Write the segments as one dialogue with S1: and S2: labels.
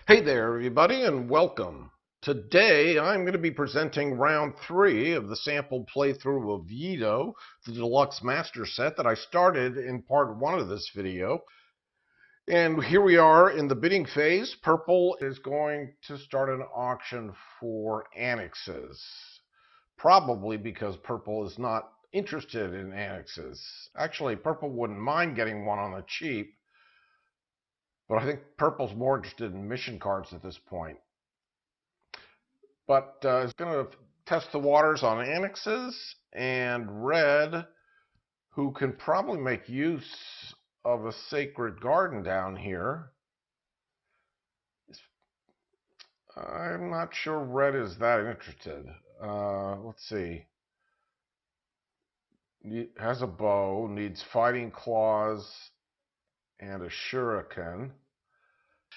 S1: Hey there, everybody, and welcome. Today, I'm going to be presenting round 3 of the sample playthrough of Yedo, the Deluxe Master Set that I started in part 1 of this video. And here we are in the bidding phase. Purple is going to start an auction for annexes. Probably because Purple is not interested in annexes. Actually, Purple wouldn't mind getting one on the cheap, but I think Purple's more interested in mission cards at this point. But is going to test the waters on annexes, and Red, who can probably make use of a sacred garden down here. I'm not sure Red is that interested. Let's see. Has a bow, needs fighting claws, and a shuriken.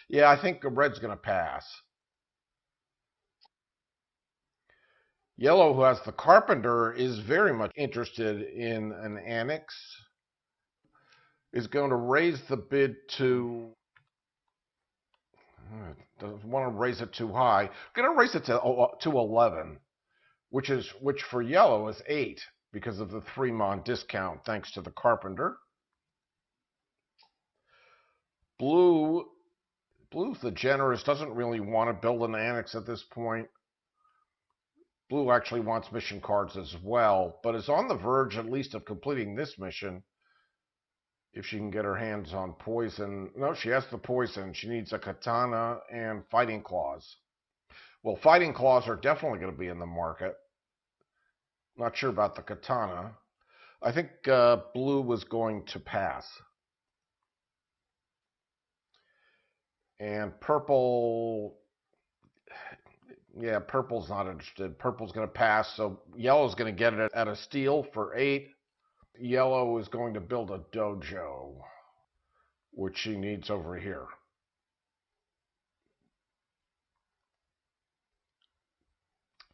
S1: Yeah, I think Red's going to pass. Yellow, who has the carpenter, is very much interested in an annex. Is going to raise the bid to, doesn't want to raise it too high. Going to raise it to 11, which for yellow is 8 because of the 3-mon discount thanks to the carpenter. Blue's the generous, doesn't really want to build an annex at this point. Blue actually wants mission cards as well, but is on the verge at least of completing this mission. If she can get her hands on poison. No, she has the poison. She needs a katana and fighting claws. Well, fighting claws are definitely going to be in the market. Not sure about the katana. I think Blue was going to pass. And Purple, yeah, Purple's not interested. Purple's going to pass, so Yellow's going to get it at a steal for 8. Yellow is going to build a dojo, which she needs over here.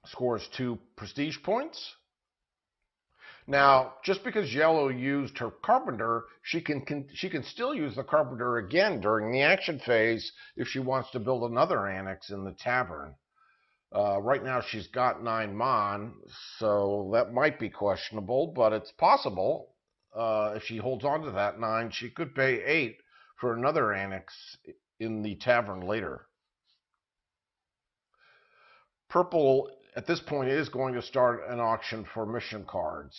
S1: Scores 2 prestige points. Now, just because Yellow used her carpenter, she can still use the carpenter again during the action phase if she wants to build another annex in the tavern. Right now she's got 9 mon, so that might be questionable, but it's possible. If she holds on to that 9, she could pay 8 for another annex in the tavern later. Purple, at this point, is going to start an auction for mission cards.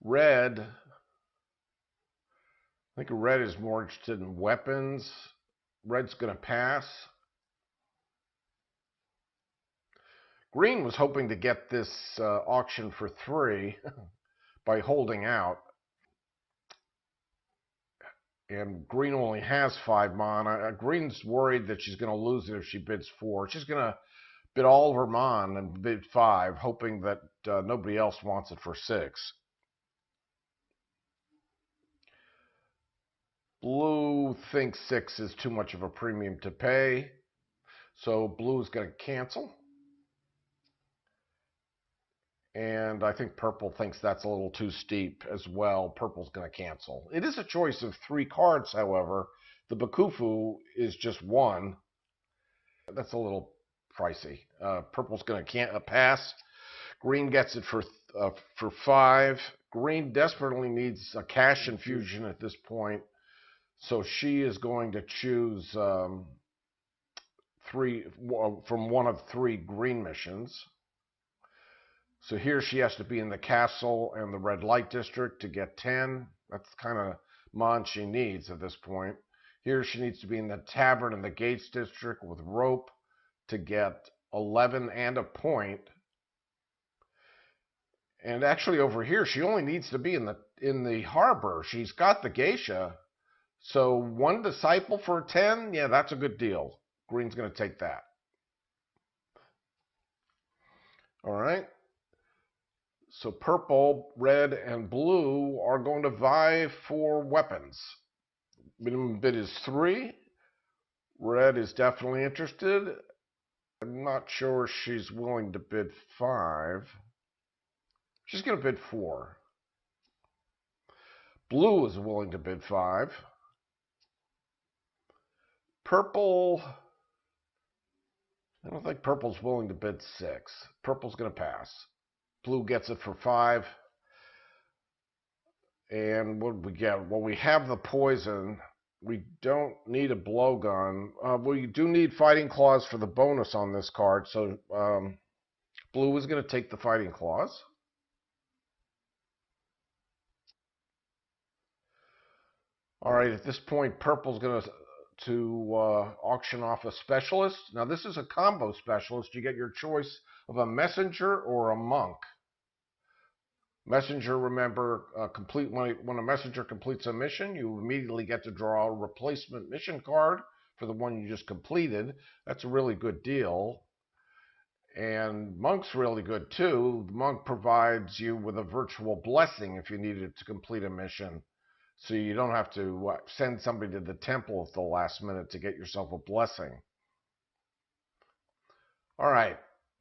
S1: Red, I think Red is more interested in weapons. Red's going to pass. Green was hoping to get this auction for 3 by holding out. And Green only has 5 mon. Green's worried that she's going to lose it if she bids 4. She's going to bid all of her mon and bid 5, hoping that nobody else wants it for 6. Blue thinks 6 is too much of a premium to pay, so Blue is going to cancel. And I think Purple thinks that's a little too steep as well. Purple's going to cancel. It is a choice of 3 cards, however. The Bakufu is just 1. That's a little pricey. Purple's going to pass. Green gets it for 5. Green desperately needs a cash infusion at this point, so she is going to choose 3 from one of 3 green missions. So here she has to be in the castle and the red light district to get 10. That's the kind of mon she needs at this point. Here she needs to be in the tavern and the gates district with rope to get 11 and a point. And actually over here she only needs to be in the harbor. She's got the geisha. So 1 disciple for 10, yeah, that's a good deal. Green's going to take that. All right. So Purple, Red, and Blue are going to vie for weapons. Minimum bid is 3. Red is definitely interested. I'm not sure she's willing to bid 5. She's going to bid 4. Blue is willing to bid 5. Purple, I don't think purple's willing to bid 6. Purple's going to pass. Blue gets it for 5. And what do we get? Well, we have the poison. We don't need a blowgun. We do need fighting claws for the bonus on this card. So blue is going to take the fighting claws. All right, at this point, purple's going to auction off a specialist. Now, this is a combo specialist. You get your choice of a messenger or a monk. Messenger, remember, when a messenger completes a mission, you immediately get to draw a replacement mission card for the one you just completed. That's a really good deal. And monk's really good too. The monk provides you with a virtual blessing if you needed to complete a mission. So you don't have to send somebody to the temple at the last minute to get yourself a blessing. All right.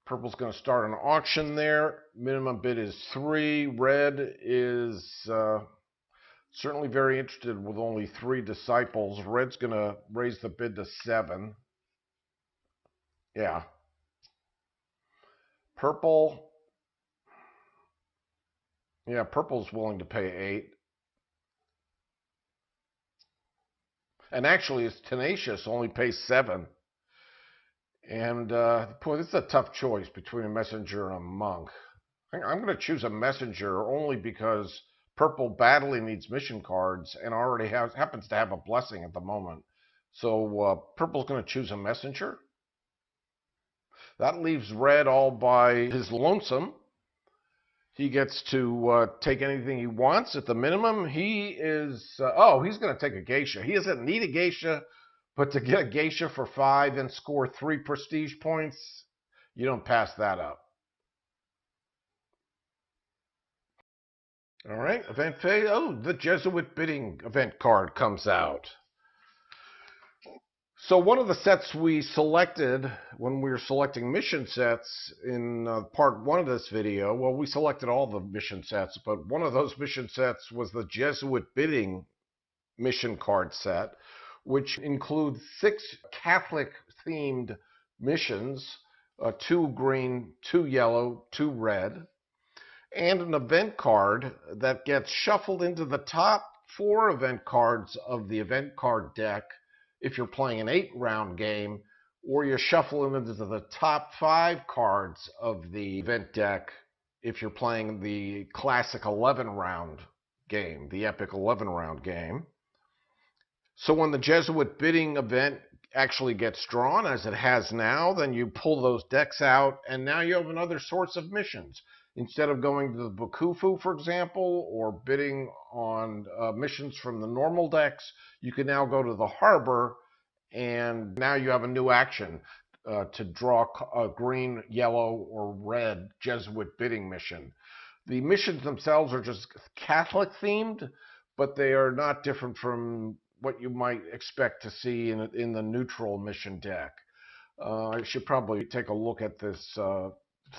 S1: Purple's going to start an auction there. Minimum bid is 3. Red is certainly very interested with only 3 disciples. Red's going to raise the bid to 7. Yeah. Purple. Yeah, purple's willing to pay 8. And actually, it's tenacious, only pays 7. And boy, this is a tough choice between a messenger and a monk. I'm going to choose a messenger only because purple badly needs mission cards and already happens to have a blessing at the moment. So purple's going to choose a messenger. That leaves red all by his lonesome. He gets to take anything he wants. At the minimum, he is... he's going to take a geisha. He doesn't need a geisha, but to get a geisha for 5 and score 3 prestige points, you don't pass that up. All right, event phase. Oh, the Jesuit bidding event card comes out. So one of the sets we selected when we were selecting mission sets in part 1 of this video, well, we selected all the mission sets, but one of those mission sets was the Jesuit bidding mission card set, which includes 6 Catholic-themed missions, 2 green, 2 yellow, 2 red, and an event card that gets shuffled into the top 4 event cards of the event card deck if you're playing an 8-round game, or you shuffle them into the top 5 cards of the event deck if you're playing the classic 11-round game, the epic 11-round game. So when the Jesuit bidding event actually gets drawn, as it has now, then you pull those decks out, and now you have another source of missions. Instead of going to the Bakufu, for example, or bidding on missions from the normal decks, you can now go to the harbor, and now you have a new action to draw a green, yellow, or red Jesuit bidding mission. The missions themselves are just Catholic-themed, but they are not different from what you might expect to see in the neutral mission deck. I should probably take a look at this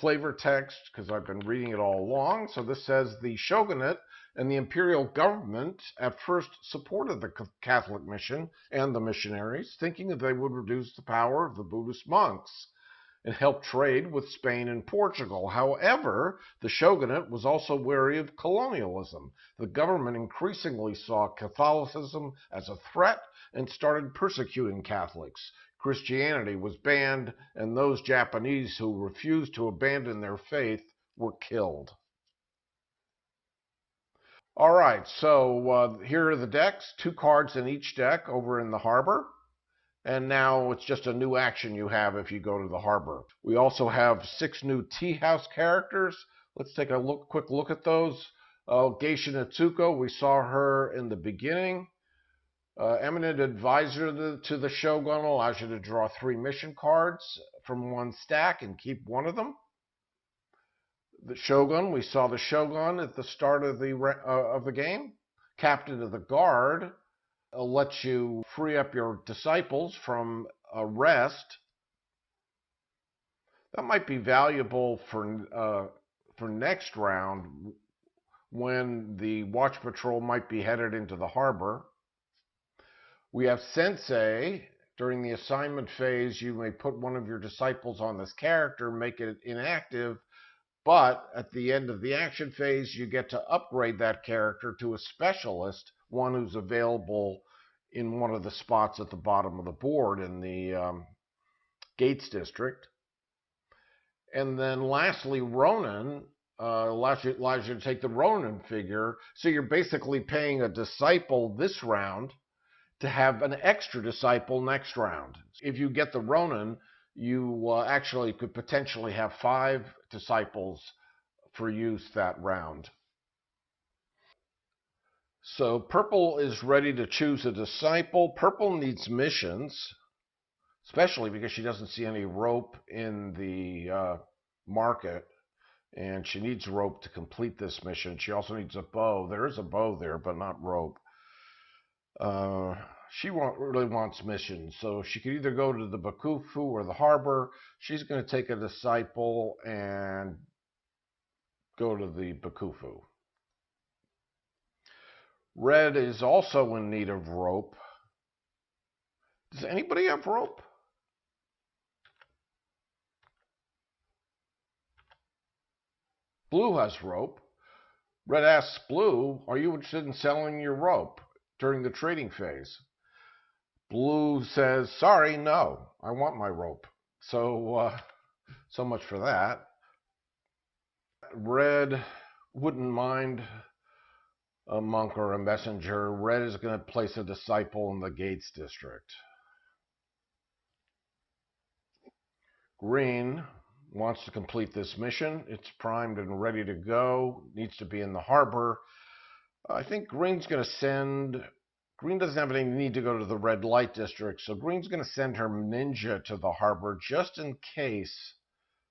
S1: flavor text because I've been reading it all along. So this says the shogunate and the imperial government at first supported the Catholic mission and the missionaries, thinking that they would reduce the power of the Buddhist monks and help trade with Spain and Portugal. However, the shogunate was also wary of colonialism. The government increasingly saw Catholicism as a threat and started persecuting Catholics. Christianity was banned, and those Japanese who refused to abandon their faith were killed. All right, so here are the decks, 2 cards in each deck over in the harbor. And now it's just a new action you have if you go to the harbor. We also have 6 new Teahouse characters. Let's take a quick look at those. Geisha Natsuko, we saw her in the beginning. Eminent Advisor to the Shogun allows you to draw 3 mission cards from 1 stack and keep 1 of them. The Shogun, we saw the Shogun at the start of the game. Captain of the Guard lets you free up your disciples from arrest. That might be valuable for next round when the watch patrol might be headed into the harbor. We have Sensei, During the assignment phase, you may put one of your disciples on this character, make it inactive, but at the end of the action phase, you get to upgrade that character to a specialist, one who's available in one of the spots at the bottom of the board in the Gates district. And then lastly, Ronin allows you to take the Ronin figure. So you're basically paying a disciple this round to have an extra disciple next round. If you get the Ronin, you actually could potentially have 5 disciples for use that round. So Purple is ready to choose a disciple. Purple needs missions, especially because she doesn't see any rope in the market, and she needs rope to complete this mission. She also needs a bow. There is a bow there, but not rope. She really wants missions, so she could either go to the Bakufu or the harbor. She's going to take a disciple and go to the Bakufu. Red is also in need of rope. Does anybody have rope? Blue has rope. Red asks Blue, are you interested in selling your rope during the trading phase? Blue says, sorry, no, I want my rope. So much for that. Red wouldn't mind a monk or a messenger. Red is going to place a disciple in the Gates district. Green wants to complete this mission. It's primed and ready to go. Needs to be in the harbor. I think Green's going to send... Green doesn't have any need to go to the red light district, so Green's going to send her ninja to the harbor just in case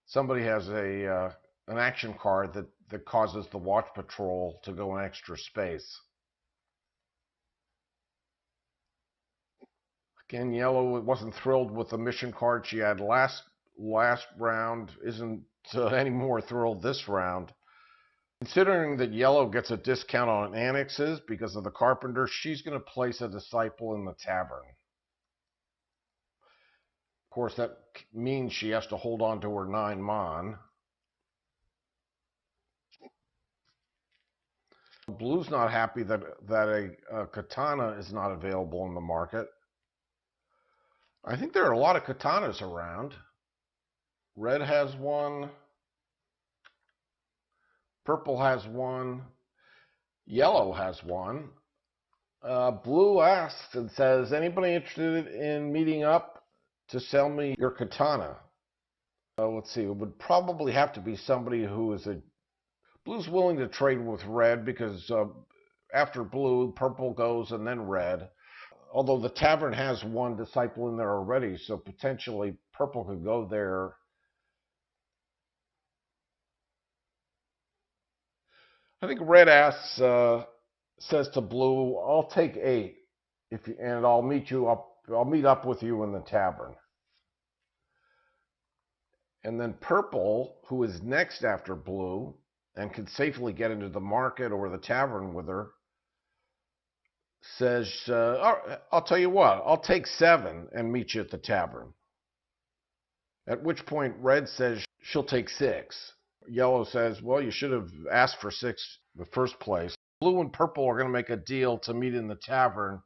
S1: somebody has an action card that causes the watch patrol to go an extra space. Again, Yellow wasn't thrilled with the mission card she had last round, isn't any more thrilled this round. Considering that Yellow gets a discount on annexes because of the carpenter, she's going to place a disciple in the tavern. Of course, that means she has to hold on to her 9 mon. Blue's not happy that a katana is not available in the market. I think there are a lot of katanas around. Red has one. Purple has one. Yellow has one. Blue asks and says, anybody interested in meeting up to sell me your katana? Let's see, it would probably have to be somebody who is a... Blue's willing to trade with Red because after Blue, Purple goes and then Red. Although the tavern has one disciple in there already, so potentially Purple could go there. I think Red asks, says to Blue, I'll take 8 and I'll meet up with you in the tavern. And then Purple, who is next after Blue and can safely get into the market or the tavern with her, says, I'll tell you what, I'll take 7 and meet you at the tavern. At which point Red says she'll take 6. Yellow says, well, you should have asked for 6 in the first place. Blue and Purple are going to make a deal to meet in the tavern,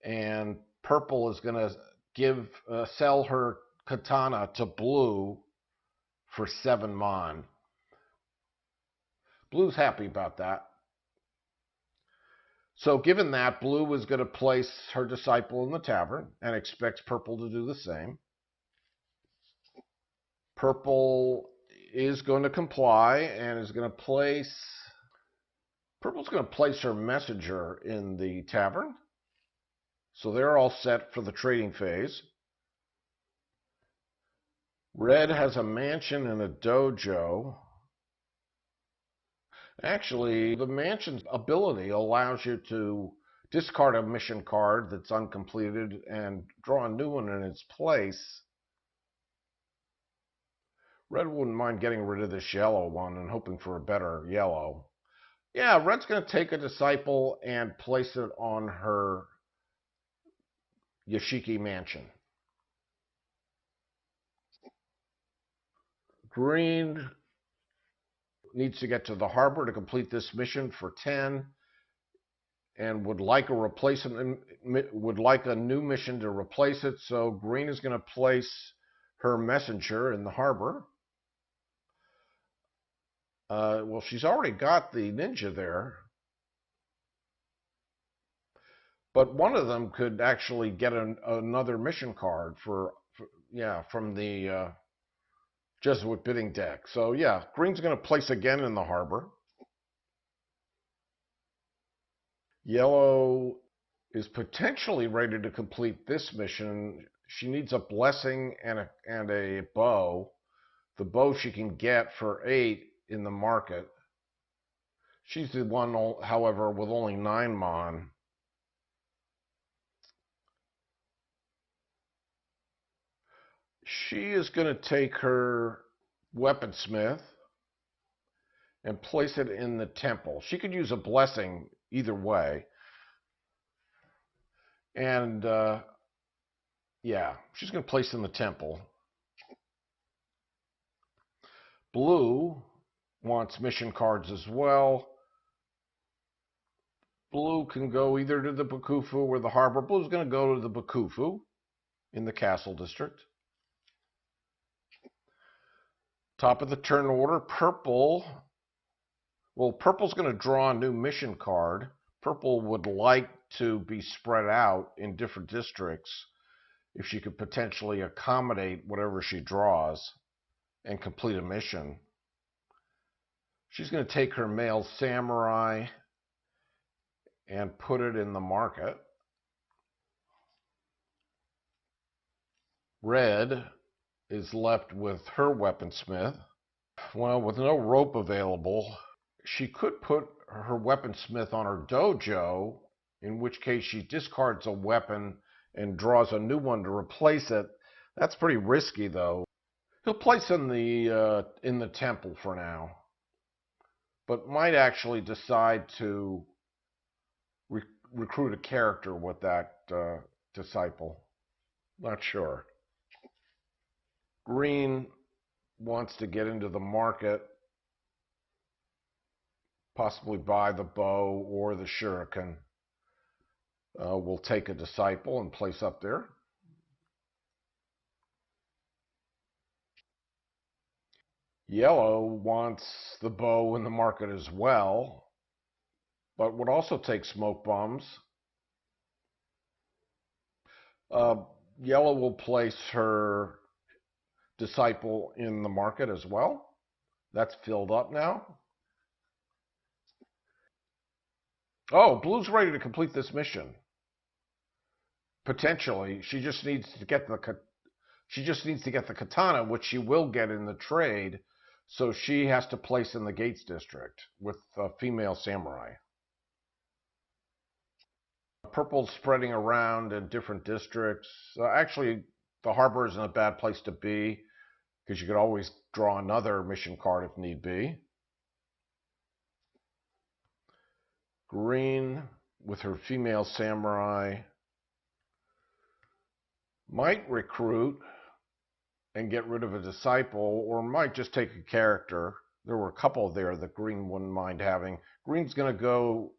S1: and Purple is going to sell her katana to Blue for 7 mon. Blue's happy about that. So given that, Blue is going to place her disciple in the tavern and expects Purple to do the same. Purple is going to comply and is going to place... Purple's going to place her messenger in the tavern. So they're all set for the trading phase. Red has a mansion and a dojo. Actually, the mansion's ability allows you to discard a mission card that's uncompleted and draw a new one in its place. Red wouldn't mind getting rid of this yellow one and hoping for a better yellow. Yeah, Red's going to take a disciple and place it on her Yashiki Mansion. Green needs to get to the harbor to complete this mission for 10 and would like a replacement, would like a new mission to replace it. So green is going to place her messenger in the harbor. Well, she's already got the ninja there, but one of them could actually get another mission card from the Jesuit bidding deck. So yeah, green's going to place again in the harbor. Yellow is potentially ready to complete this mission. She needs a blessing and a bow. The bow she can get for 8 in the market. She's the one, however, with only 9 mon. She is going to take her weaponsmith and place it in the temple. She could use a blessing either way. And yeah, she's going to place in the temple. Blue wants mission cards as well. Blue can go either to the Bakufu or the harbor. Blue's going to go to the Bakufu in the castle district. Top of the turn order, purple. Well, purple's going to draw a new mission card. Purple would like to be spread out in different districts if she could potentially accommodate whatever she draws and complete a mission. She's going to take her male samurai and put it in the market. Red is left with her weaponsmith. Well, with no rope available, she could put her weaponsmith on her dojo, in which case she discards a weapon and draws a new one to replace it. That's pretty risky, though. He'll place in the temple for now, but might actually decide to recruit a character with that disciple. Not sure. Green wants to get into the market, possibly buy the bow or the shuriken. We'll take a disciple and place up there. Yellow wants the bow in the market as well, but would also take smoke bombs. Yellow will place her disciple in the market as well. That's filled up now. Oh, blue's ready to complete this mission. Potentially, she just needs to get the katana, which she will get in the trade. So she has to place in the Gates district with a female samurai. Purple's spreading around in different districts. Actually, the harbor isn't a bad place to be because you could always draw another mission card if need be. Green, with her female samurai, might recruit and get rid of a disciple, or might just take a character. There were a couple there that green wouldn't mind having. Green's going to go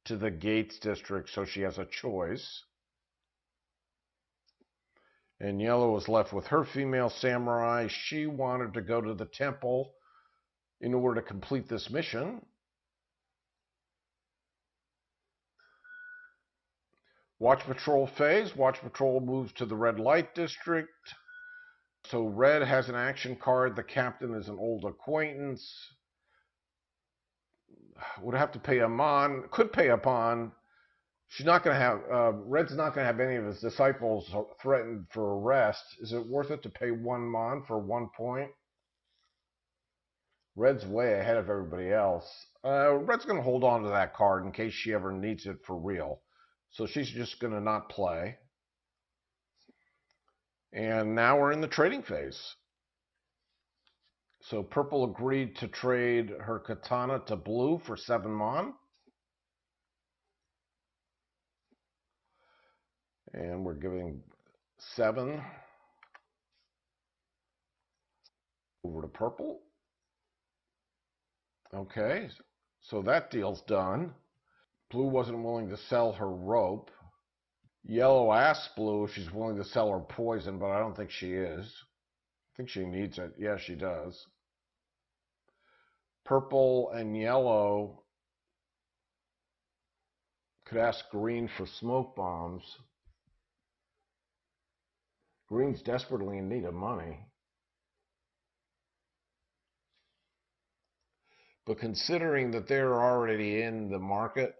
S1: to the Gates district, so she has a choice. And yellow is left with her female samurai. She wanted to go to the temple in order to complete this mission. Watch Patrol phase. Watch Patrol moves to the red light district. So red has an action card. The captain is an old acquaintance. Would have to pay a mon. Could pay a pawn. She's not going to have, red's not going to have any of his disciples threatened for arrest. Is it worth it to pay 1 mon for 1 point? Red's way ahead of everybody else. Red's going to hold on to that card in case she ever needs it for real. So she's just going to not play. And now we're in the trading phase. So purple agreed to trade her katana to blue for 7 mon. And we're giving 7 over to purple. Okay, so that deal's done. Blue wasn't willing to sell her rope. Yellow asked Blue if she's willing to sell her poison, but I don't think she is. I think she needs it. Yeah, she does. Purple and yellow could ask green for smoke bombs. Green's desperately in need of money. But considering that they're already in the market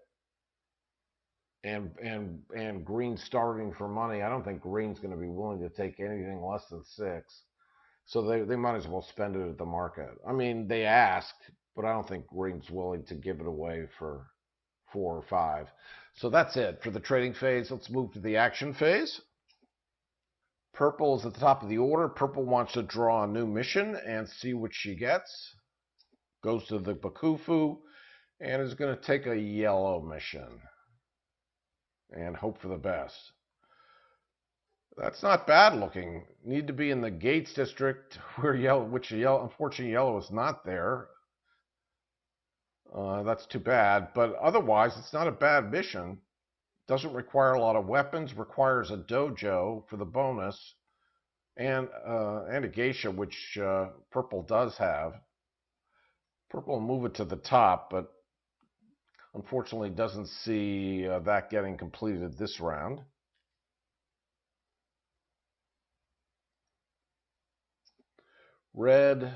S1: and Green's starving for money, I don't think Green's going to be willing to take anything less than 6. So they might as well spend it at the market. I mean, they asked, but I don't think Green's willing to give it away for 4 or 5. So that's it for the trading phase. Let's move to the action phase. Purple is at the top of the order. Purple wants to draw a new mission and see what she gets. Goes to the Bakufu and is going to take a yellow mission and hope for the best. That's not bad looking. Need to be in the Gates district where unfortunately yellow is not there. That's too bad, but otherwise it's not a bad mission. Doesn't require a lot of weapons, requires a dojo for the bonus, and a geisha, which purple does have. Purple will move it to the top, but unfortunately doesn't see that getting completed this round. Red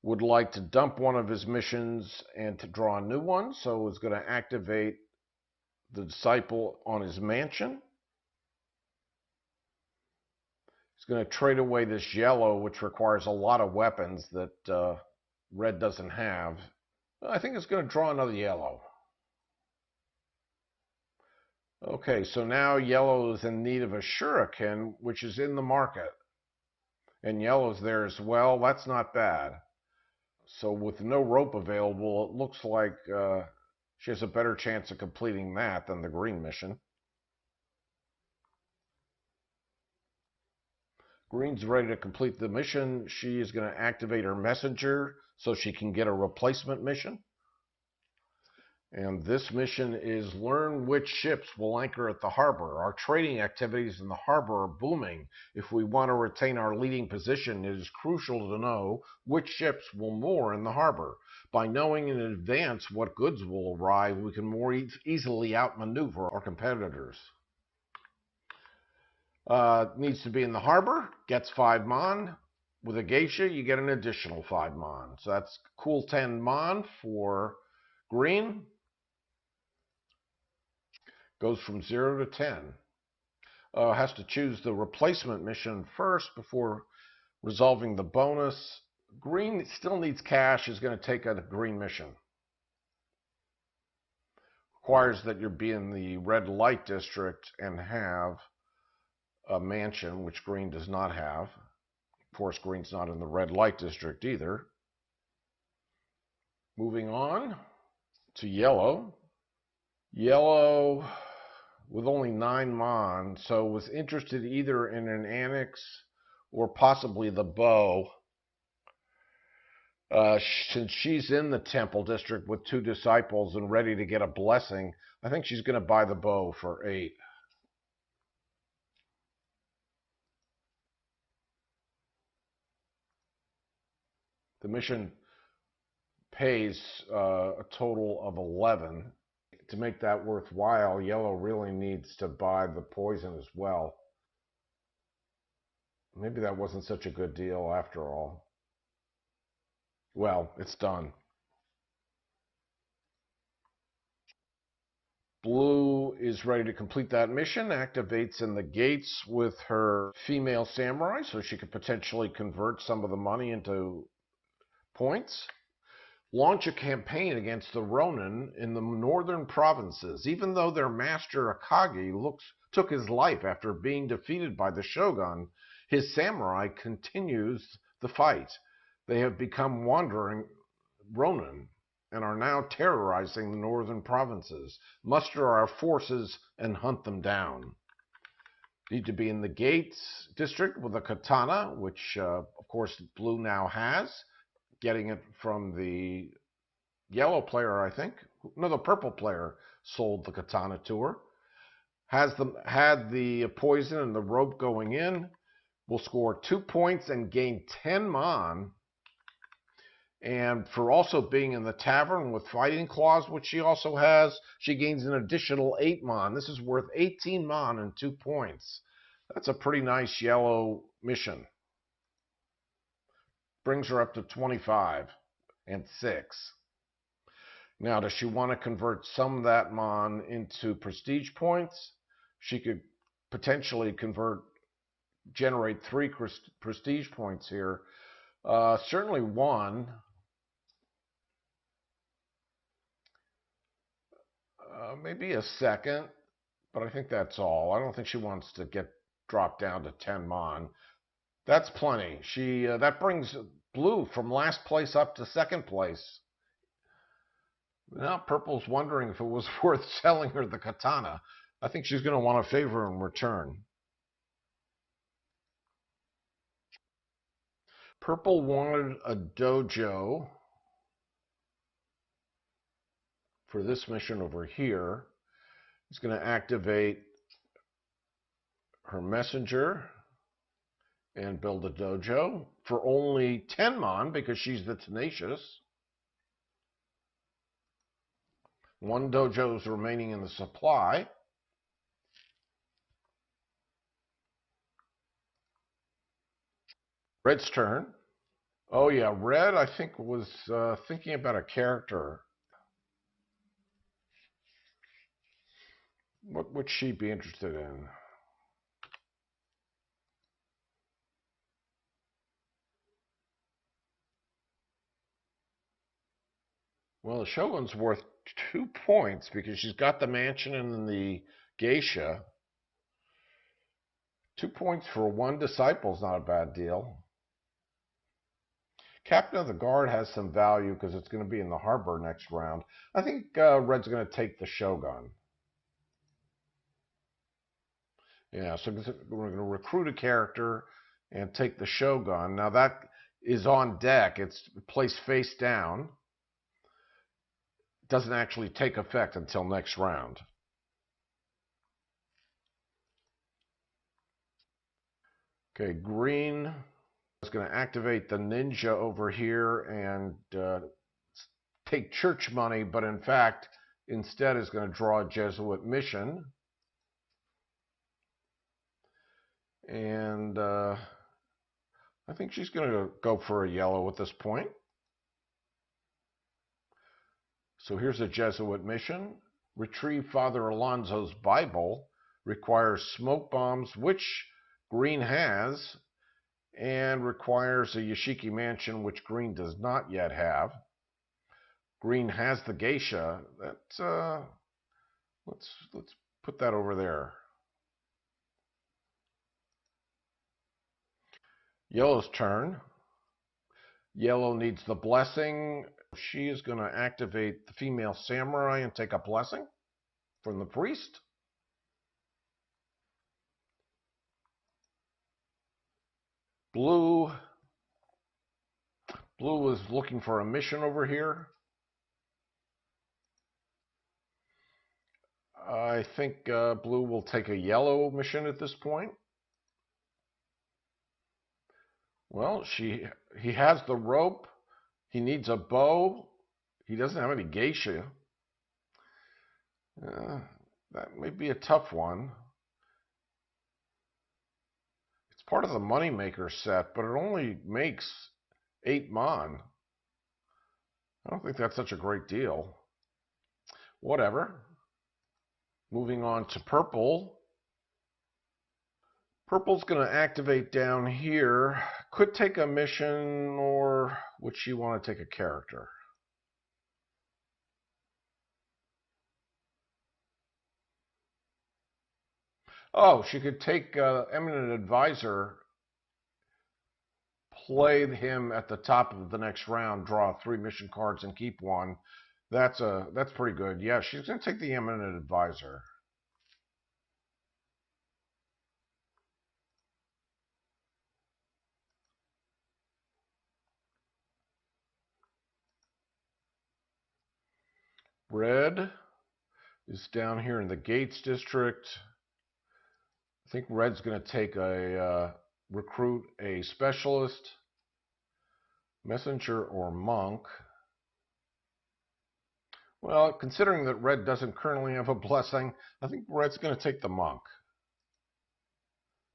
S1: would like to dump one of his missions and to draw a new one, so is going to activate the disciple on his mansion. He's going to trade away this yellow, which requires a lot of weapons that red doesn't have. I think it's going to draw another yellow. Okay, so now yellow is in need of a shuriken, which is in the market. And yellow's there as well. That's not bad. So with no rope available, it looks like she has a better chance of completing that than the green mission. Green's ready to complete the mission. She is going to activate her messenger so she can get a replacement mission. And this mission is learn which ships will anchor at the harbor. Our trading activities in the harbor are booming. If we want to retain our leading position, it is crucial to know which ships will moor in the harbor. By knowing in advance what goods will arrive, we can more easily outmaneuver our competitors. Needs to be in the harbor, gets 5 mon. With a geisha, you get an additional 5 mon. So that's cool 10 mon for green. Goes from 0 to 10. Has to choose the replacement mission first before resolving the bonus. Green still needs cash, is going to take a green mission. Requires that you be in the red light district and have a mansion, which green does not have. Of course, green's not in the red light district either. Moving on to yellow. Yellow with only 9 mon, so was interested either in an annex or possibly the bow. Since she's in the temple district with 2 disciples and ready to get a blessing, I think she's going to buy the bow for 8. The mission pays a total of 11. To make that worthwhile, yellow really needs to buy the poison as well. Maybe that wasn't such a good deal after all. Well, it's done. Blue is ready to complete that mission, activates in the gates with her female samurai, so she could potentially convert some of the money into points. Launch a campaign against the Ronin in the northern provinces. Even though their master Akagi took his life after being defeated by the shogun, his samurai continues the fight. They have become wandering Ronin and are now terrorizing the northern provinces. Muster our forces and hunt them down. Need to be in the Gates district with a katana, which of course blue now has, getting it from the yellow player, I think. No, the purple player sold the katana to her. Had the poison and the rope going in. Will score 2 points and gain 10 mon. And for also being in the tavern with fighting claws, which she also has, she gains an additional 8 mon. This is worth 18 mon and 2 points. That's a pretty nice yellow mission. Brings her up to 25 and 6. Now, does she want to convert some of that mon into prestige points? She could potentially generate 3 prestige points here. Certainly 1. Maybe a 2nd, but I think that's all. I don't think she wants to drop down to 10 mon. That's plenty. That brings blue from last place up to 2nd place. Now purple's wondering if it was worth selling her the katana. I think she's going to want a favor in return. Purple wanted a dojo for this mission over here. He's going to activate her messenger and build a dojo for only 10 mon because she's the tenacious. 1 dojo is remaining in the supply. Red's turn. Oh yeah, Red I think was thinking about a character. What would she be interested in? Well, the Shogun's worth 2 points because she's got the mansion and the geisha. 2 points for 1 disciple is not a bad deal. Captain of the Guard has some value because it's going to be in the harbor next round. I think Red's going to take the Shogun. Yeah, so we're going to recruit a character and take the Shogun. Now that is on deck. It's placed face down. It doesn't actually take effect until next round. Okay, green is going to activate the ninja over here and take church money, but in fact, instead is going to draw a Jesuit mission. And I think she's going to go for a yellow at this point. So here's a Jesuit mission. Retrieve Father Alonso's Bible. Requires smoke bombs, which green has, and requires a Yashiki mansion, which green does not yet have. Green has the geisha. Let's put that over there. Yellow's turn. Yellow needs the blessing. She is going to activate the female samurai and take a blessing from the priest. Blue is looking for a mission over here. I think blue will take a yellow mission at this point. Well, he has the rope. He needs a bow. He doesn't have any geisha. That may be a tough one. It's part of the Moneymaker set, but it only makes 8 mon. I don't think that's such a great deal. Whatever. Moving on to purple. Purple's going to activate down here. Could take a mission, or would she want to take a character? Oh, she could take Eminent Advisor, play him at the top of the next round, draw 3 mission cards, and keep 1. That's pretty good. Yeah, she's going to take the Eminent Advisor. Red is down here in the Gates district. I think Red's going to take recruit a specialist, messenger, or monk. Well, considering that Red doesn't currently have a blessing, I think Red's going to take the monk.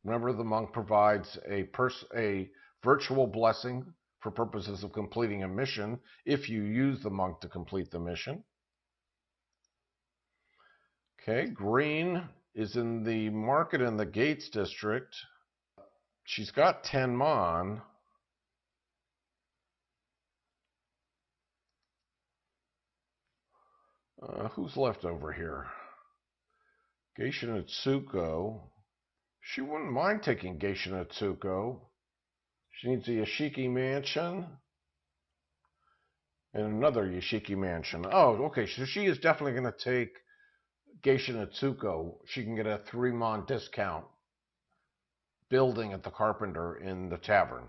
S1: Remember, the monk provides a virtual blessing for purposes of completing a mission if you use the monk to complete the mission. Okay, Green is in the market in the Gates district. She's got 10 mon. Who's left over here? Geisha Natsuko. She wouldn't mind taking Geisha Natsuko. She needs a Yashiki mansion and another Yashiki mansion. Oh, okay, so she is definitely going to take Geisha Natsuko. She can get a 3-mon discount building at the Carpenter in the tavern.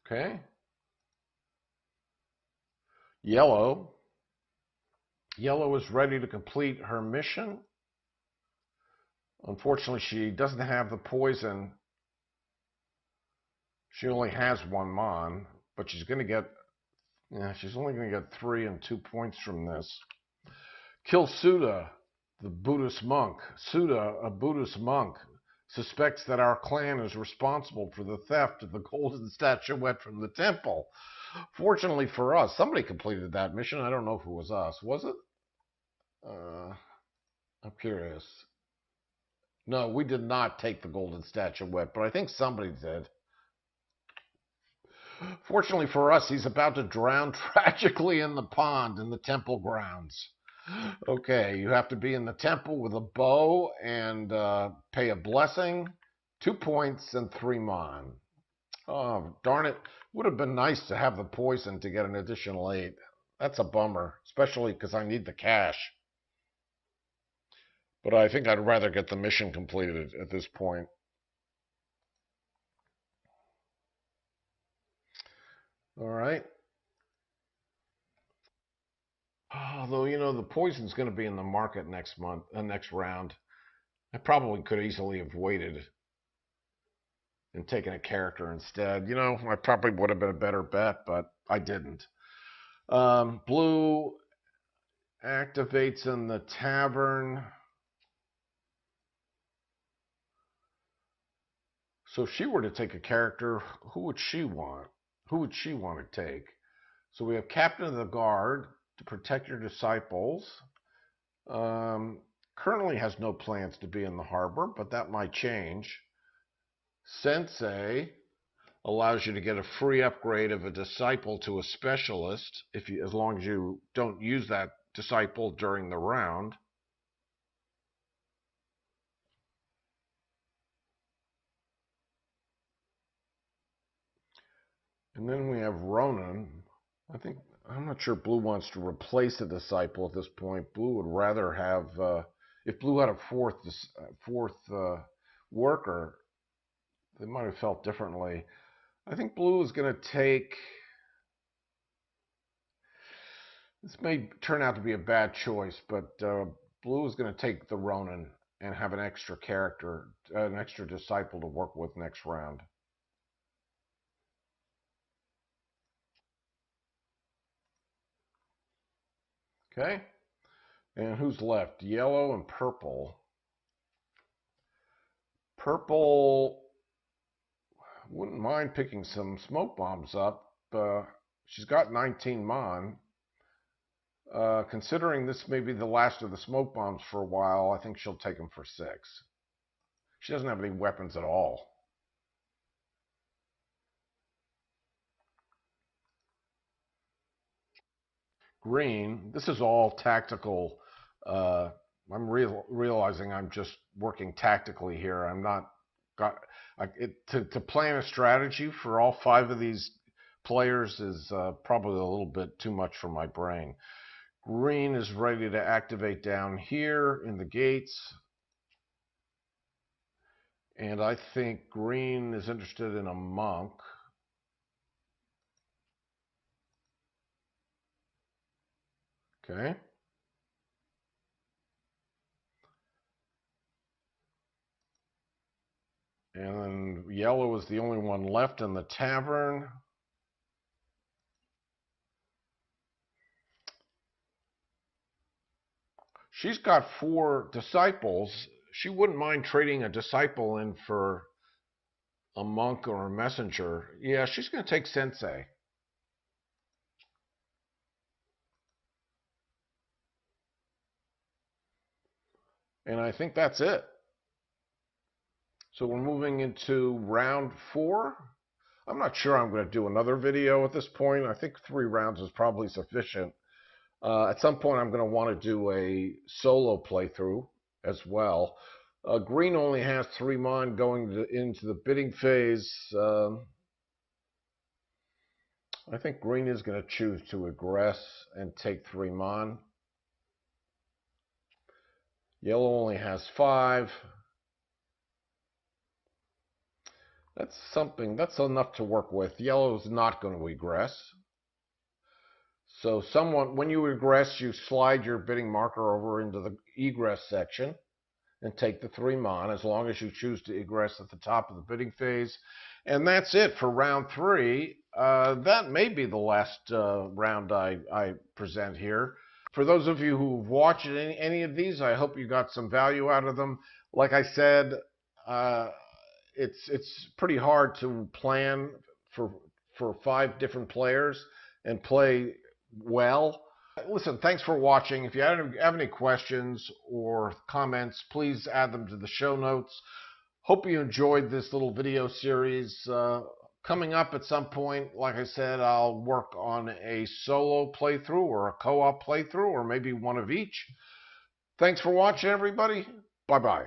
S1: Okay. Yellow. Yellow is ready to complete her mission. Unfortunately, she doesn't have the poison. She only has 1 mon, but she's going to get, she's only going to get 3 and 2 points from this. Kill Suda, the Buddhist monk. Suda, a Buddhist monk, suspects that our clan is responsible for the theft of the golden statuette from the temple. Fortunately for us, somebody completed that mission. I don't know if it was us. Was it? I'm curious. No, we did not take the golden statuette, but I think somebody did. Fortunately for us, he's about to drown tragically in the pond in the temple grounds. Okay, you have to be in the temple with a bow and pay a blessing, 2 points, and 3 mon. Oh, darn it. Would have been nice to have the poison to get an additional 8. That's a bummer, especially because I need the cash. But I think I'd rather get the mission completed at this point. All right. Although, the poison's going to be in the market next round. I probably could easily have waited and taken a character instead. I probably would have been a better bet, but I didn't. Blue activates in the tavern. So if she were to take a character, who would she want? Who would she want to take? So we have Captain of the Guard to protect your disciples. Currently has no plans to be in the harbor, but that might change. Sensei allows you to get a free upgrade of a disciple to a specialist as long as you don't use that disciple during the round. And then we have Ronan. I'm not sure Blue wants to replace a disciple at this point. Blue would rather have, if Blue had a fourth worker, they might have felt differently. I think Blue is going to take, this may turn out to be a bad choice, but Blue is going to take the Ronin and have an extra character, an extra disciple to work with next round. Okay, and who's left? Yellow and purple. Purple wouldn't mind picking some smoke bombs up. She's got 19 mon. Considering this may be the last of the smoke bombs for a while, I think she'll take them for 6. She doesn't have any weapons at all. Green, this is all tactical. I'm realizing I'm just working tactically here. I'm not to plan a strategy for all 5 of these players is probably a little bit too much for my brain. Green is ready to activate down here in the gates. And I think Green is interested in a monk. Okay. And then yellow is the only one left in the tavern. She's got 4 disciples. She wouldn't mind trading a disciple in for a monk or a messenger. Yeah, she's going to take sensei. And I think that's it. So we're moving into round 4. I'm not sure I'm going to do another video at this point. I think 3 rounds is probably sufficient. At some point, I'm going to want to do a solo playthrough as well. Green only has 3 mon going into the bidding phase. I think green is going to choose to aggress and take 3 mon. Yellow only has 5. That's enough to work with. Yellow's not going to egress. So when you egress, you slide your bidding marker over into the egress section and take the 3 mon, as long as you choose to egress at the top of the bidding phase. And that's it for round 3. That may be the last round I present here. For those of you who've watched any of these, I hope you got some value out of them. Like I said, it's pretty hard to plan for 5 different players and play well. Listen, thanks for watching. If you have any questions or comments, please add them to the show notes. Hope you enjoyed this little video series. Coming up at some point, like I said, I'll work on a solo playthrough or a co-op playthrough or maybe one of each. Thanks for watching, everybody. Bye-bye.